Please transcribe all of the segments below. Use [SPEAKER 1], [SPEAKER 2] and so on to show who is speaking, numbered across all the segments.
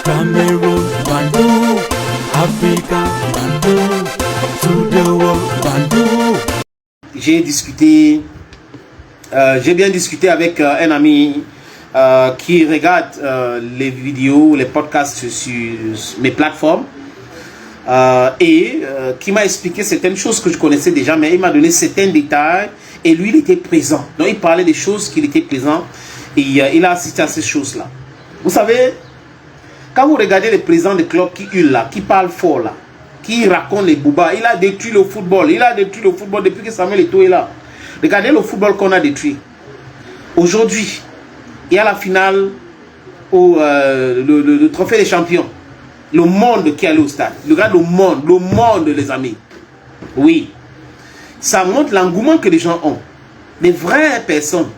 [SPEAKER 1] Cameroon, Bandung, Africa, Bandung, to the world, Bandung.
[SPEAKER 2] J'ai bien discuté avec un ami qui regarde les vidéos, les podcasts sur mes plateformes et qui m'a expliqué certaines choses que je connaissais déjà, mais il m'a donné certains détails et lui il était présent. Donc il parlait des choses qu'il était présent et il a assisté à ces choses-là. Vous savez, quand vous regardez les présidents de clubs qui hurlent là, qui parlent fort là, qui racontent les boubas, il a détruit le football. Il a détruit le football depuis que Samuel Eto'o est là. Regardez le football qu'on a détruit. Aujourd'hui, il y a la finale au le trophée des champions. Le monde qui est allé au stade. Regarde le monde les amis. Oui. Ça montre l'engouement que les gens ont. Des vraies personnes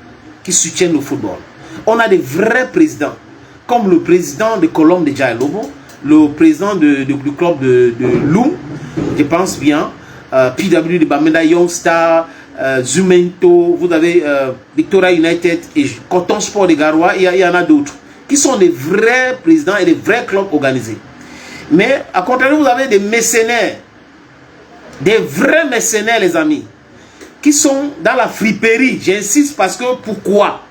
[SPEAKER 2] qui soutiennent le football. On a des vrais présidents. Comme le président de Colombe de Jailobo, le président du club de Loum, je pense bien, PW de Bamenda Youngstar, Zumento, vous avez Victoria United et Coton Sport de Garoua, il y en a d'autres, qui sont des vrais présidents et des vrais clubs organisés. Mais à contraire, vous avez des mercenaires, des vrais mercenaires les amis, qui sont dans la friperie. J'insiste parce que pourquoi?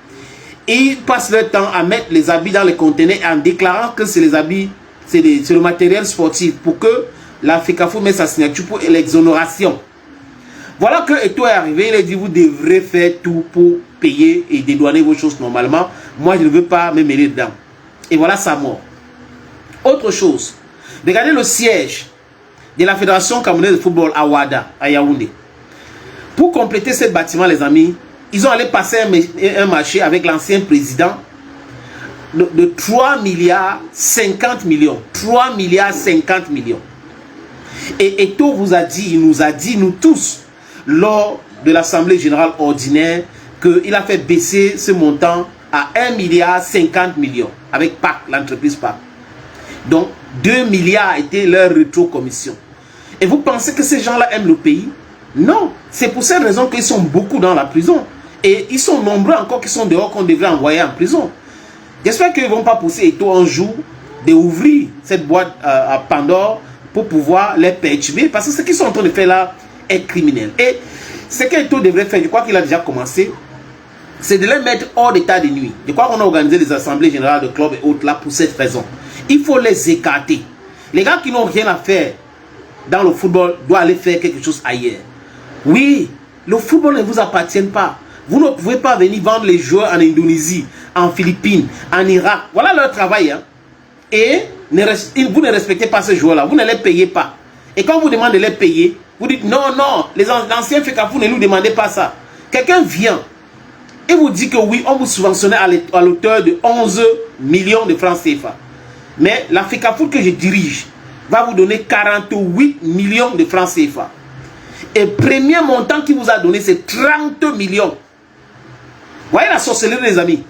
[SPEAKER 2] Ils passent leur temps à mettre les habits dans les conteneurs en déclarant que c'est les habits, c'est le matériel sportif pour que la FECAFO mette sa signature pour l'exonération. Voilà que Eto'o est arrivé, il a dit vous devrez faire tout pour payer et dédouaner vos choses normalement. Moi je ne veux pas me mêler dedans. Et voilà sa mort. Autre chose, regardez le siège de la Fédération camerounaise de football à Ouada, à Yaoundé. Pour compléter ce bâtiment les amis, ils ont allé passer un marché avec l'ancien président de 3 milliards 50 millions. 3 milliards 50 millions. Et Eto'o vous a dit, il nous a dit, nous tous, lors de l'Assemblée Générale Ordinaire, qu'il a fait baisser ce montant à 1 milliard 50 millions avec PAC, l'entreprise PAC. Donc, 2 milliards étaient leur rétro-commission. Et vous pensez que ces gens-là aiment le pays? Non. C'est pour cette raison qu'ils sont beaucoup dans la prison. Et ils sont nombreux encore qui sont dehors qu'on devrait envoyer en prison. J'espère qu'ils ne vont pas pousser Eto'o un jour d'ouvrir cette boîte à Pandore pour pouvoir les perturber. Parce que ce qu'ils sont en train de faire là est criminel. Et ce qu'Eto'o devrait faire, je crois qu'il a déjà commencé, c'est de les mettre hors d'état de nuit. Je crois qu'on a organisé des assemblées générales de clubs et autres là pour cette raison. Il faut les écarter. Les gars qui n'ont rien à faire dans le football doivent aller faire quelque chose ailleurs. Oui, le football ne vous appartient pas. Vous ne pouvez pas venir vendre les joueurs en Indonésie, en Philippines, en Irak. Voilà leur travail. Hein. Et vous ne respectez pas ces joueurs-là. Vous ne les payez pas. Et quand vous demandez de les payer, vous dites non, non, les anciens FECAFO ne nous demandez pas ça. Quelqu'un vient et vous dit que oui, on vous subventionnait à l'auteur de 11 millions de francs CFA. Mais la FECAFO que je dirige va vous donner 48 millions de francs CFA. Et le premier montant qu'il vous a donné, c'est 30 millions. Vous voyez la sorcellerie, les amis.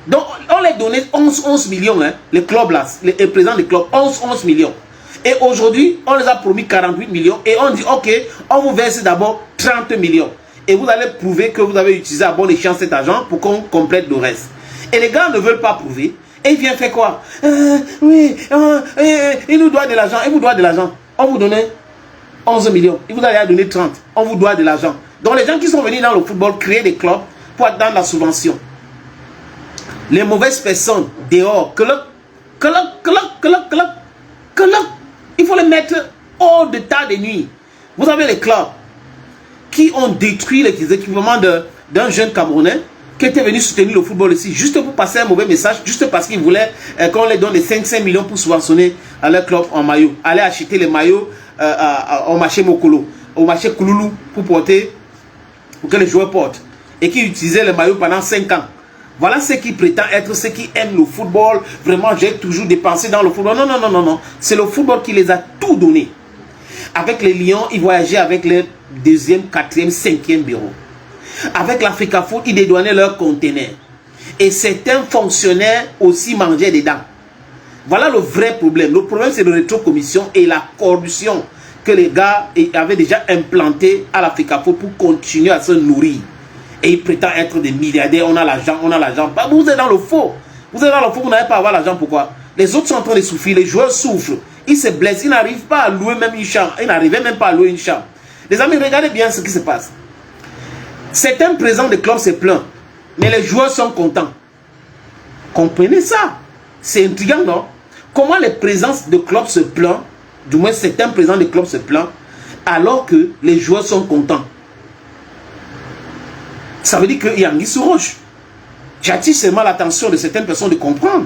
[SPEAKER 2] Donc, on les donnait 11 millions, hein, les clubs là, les présidents des clubs, 11 millions. Et aujourd'hui, on les a promis 48 millions et on dit, ok, on vous verse d'abord 30 millions. Et vous allez prouver que vous avez utilisé à bon escient cet argent pour qu'on complète le reste. Et les gars ne veulent pas prouver. Et ils viennent faire quoi? Oui, il nous doit de l'argent, il vous doit de l'argent. On vous donnait 11 millions, il vous allez donner 30. On vous doit de l'argent. Donc les gens qui sont venus dans le football créer des clubs pour attendre la subvention. Les mauvaises personnes dehors, il faut les mettre hors d'état de nuit. Vous avez les clubs qui ont détruit les équipements d'un jeune Camerounais qui était venu soutenir le football ici, juste pour passer un mauvais message, juste parce qu'il voulait qu'on les donne les 500 millions pour subventionner à leur club en maillot. Aller acheter les maillots au marché Mokolo, au marché Kouloulou pour porter, pour que les joueurs portent. Et qui utilisaient les maillots pendant 5 ans. Voilà ce qui prétend être ceux qui aiment le football. Vraiment, j'ai toujours dépensé dans le football. Non, non, non, non, non. C'est le football qui les a tout donné. Avec les Lions, ils voyageaient avec les 2e, 4e, 5e bureaux. Avec la FECAFO, ils dédouanaient leurs conteneurs. Et certains fonctionnaires aussi mangeaient dedans. Voilà le vrai problème. Le problème, c'est la rétrocommission et la corruption que les gars avaient déjà implanté à la FECAFO pour continuer à se nourrir. Et ils prétendent être des milliardaires, on a l'argent, on a l'argent. Bah, vous êtes dans le faux. Vous êtes dans le faux, vous n'allez pas avoir l'argent. Pourquoi? Les autres sont en train de souffrir, les joueurs souffrent. Ils se blessent, ils n'arrivent pas à louer même une chambre. Ils n'arrivaient même pas à louer une chambre. Les amis, regardez bien ce qui se passe. Certains présidents de clubs se plaignent, mais les joueurs sont contents. Comprenez ça. C'est intriguant, non? Comment les présidents de clubs se plaignent, du moins certains présidents de clubs se plaignent, alors que les joueurs sont contents. Ça veut dire qu'il y a un sous roche. J'attire seulement l'attention de certaines personnes de comprendre.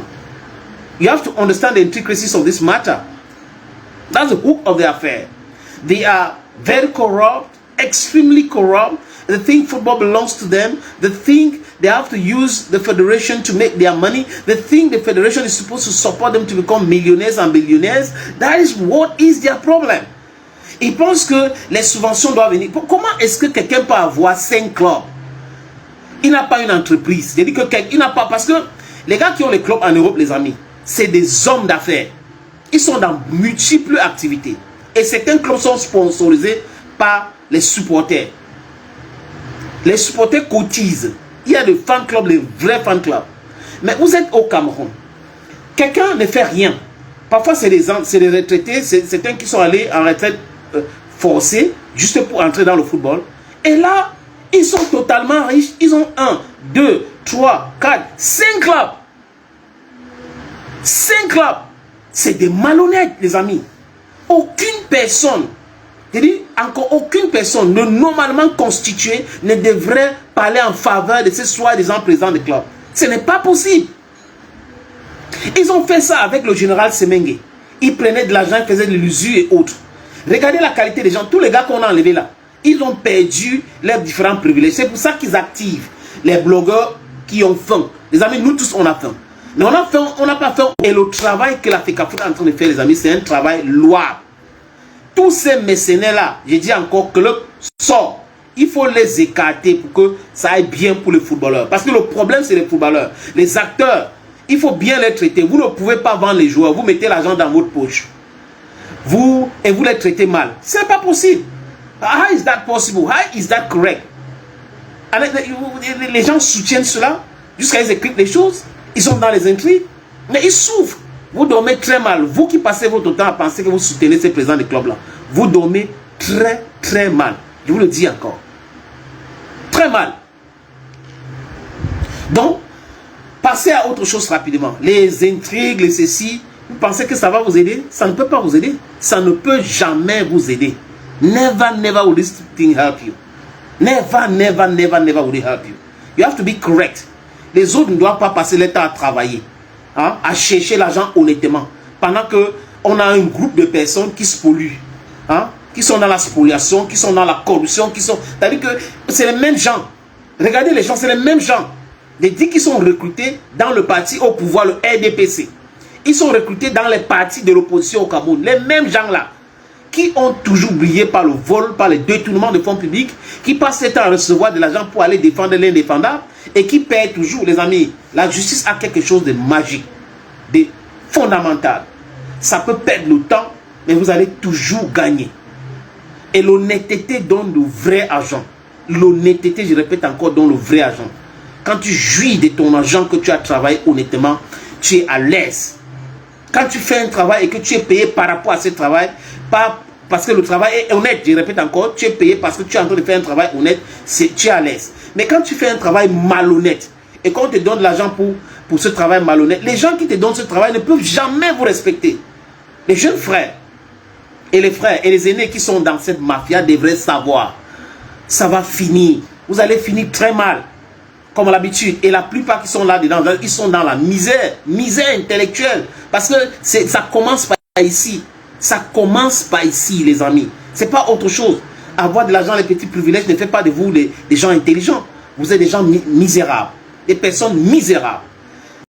[SPEAKER 2] You have to understand the intricacies of this matter. That's the hook of the affair. They are very corrupt, extremely corrupt. They think football belongs to them. They think they have to use the federation to make their money. They think the federation is supposed to support them to become millionaires and billionaires. That is what is their problem. Ils pensent que les subventions doivent venir. Comment est-ce que quelqu'un peut avoir 5 clubs? Il n'a pas une entreprise. Il n'a pas, parce que les gars qui ont les clubs en Europe, les amis, c'est des hommes d'affaires. Ils sont dans multiples activités. Et certains clubs sont sponsorisés par les supporters. Les supporters cotisent. Il y a des fan clubs, les vrais fan clubs. Mais vous êtes au Cameroun. Quelqu'un ne fait rien. Parfois, c'est des retraités, c'est certains qui sont allés en retraite forcée, juste pour entrer dans le football. Et là, ils sont totalement riches. Ils ont 1, 2, 3, 4, 5 clubs. 5 clubs. C'est des malhonnêtes, les amis. Aucune personne, je dis encore aucune personne normalement constituée ne devrait parler en faveur de ces soi-disant présidents de club. Ce n'est pas possible. Ils ont fait ça avec le général Semengue. Ils prenaient de l'argent, ils faisaient de l'usure et autres. Regardez la qualité des gens. Tous les gars qu'on a enlevés là, ils ont perdu leurs différents privilèges. C'est pour ça qu'ils activent les blogueurs qui ont faim. Les amis, nous tous, on a faim. Mais on a faim, on n'a pas faim. Et le travail que la FECAFOOT est en train de faire, les amis, c'est un travail louable. Tous ces mécénaires-là, je dis encore que le sort, il faut les écarter pour que ça aille bien pour les footballeurs. Parce que le problème, c'est les footballeurs. Les acteurs, il faut bien les traiter. Vous ne pouvez pas vendre les joueurs. Vous mettez l'argent dans votre poche. Vous les traitez mal. Ce n'est pas possible. How is that possible? How is that correct? Les gens soutiennent cela jusqu'à ce qu'ils écrivent les choses. Ils sont dans les intrigues. Mais ils souffrent. Vous dormez très mal. Vous qui passez votre temps à penser que vous soutenez ces présidents de clubs-là, vous dormez très, très mal. Je vous le dis encore. Très mal. Donc, passez à autre chose rapidement. Les intrigues, les ceci, vous pensez que ça va vous aider? Ça ne peut pas vous aider. Ça ne peut jamais vous aider. Never, never will this thing help you. Never, never, never, never will it help you. You have to be correct. Les autres ne doivent pas passer leur temps à travailler, hein, à chercher l'argent honnêtement. Pendant qu'on a un groupe de personnes qui se polluent, hein, qui sont dans la spoliation, qui sont dans la corruption, c'est-à-dire que c'est les mêmes gens. Regardez les gens, c'est les mêmes gens. Les 10 qui sont recrutés dans le parti au pouvoir, le RDPC. Ils sont recrutés dans les partis de l'opposition au Cameroun. Les mêmes gens-là, qui ont toujours brillé par le vol, par les détournements de fonds publics, qui passent leur temps à recevoir de l'argent pour aller défendre l'indéfendable et qui paient toujours, les amis. La justice a quelque chose de magique, de fondamental. Ça peut perdre le temps, mais vous allez toujours gagner. Et l'honnêteté donne le vrai argent. L'honnêteté, je répète encore, donne le vrai argent. Quand tu jouis de ton argent que tu as travaillé honnêtement, tu es à l'aise. Quand tu fais un travail et que tu es payé par rapport à ce travail, pas parce que le travail est honnête, je répète encore, tu es payé parce que tu es en train de faire un travail honnête, tu es à l'aise. Mais quand tu fais un travail malhonnête et qu'on te donne de l'argent pour ce travail malhonnête, les gens qui te donnent ce travail ne peuvent jamais vous respecter. Les jeunes frères et les frères et les aînés qui sont dans cette mafia devraient savoir, ça va finir. Vous allez finir très mal, comme l'habitude. Et la plupart qui sont là-dedans, ils sont dans la misère intellectuelle. Parce que ça commence par ici. Ça commence par ici, les amis. Ce n'est pas autre chose. Avoir de l'argent, les petits privilèges ne fait pas de vous des gens intelligents. Vous êtes des gens misérables. Des personnes misérables.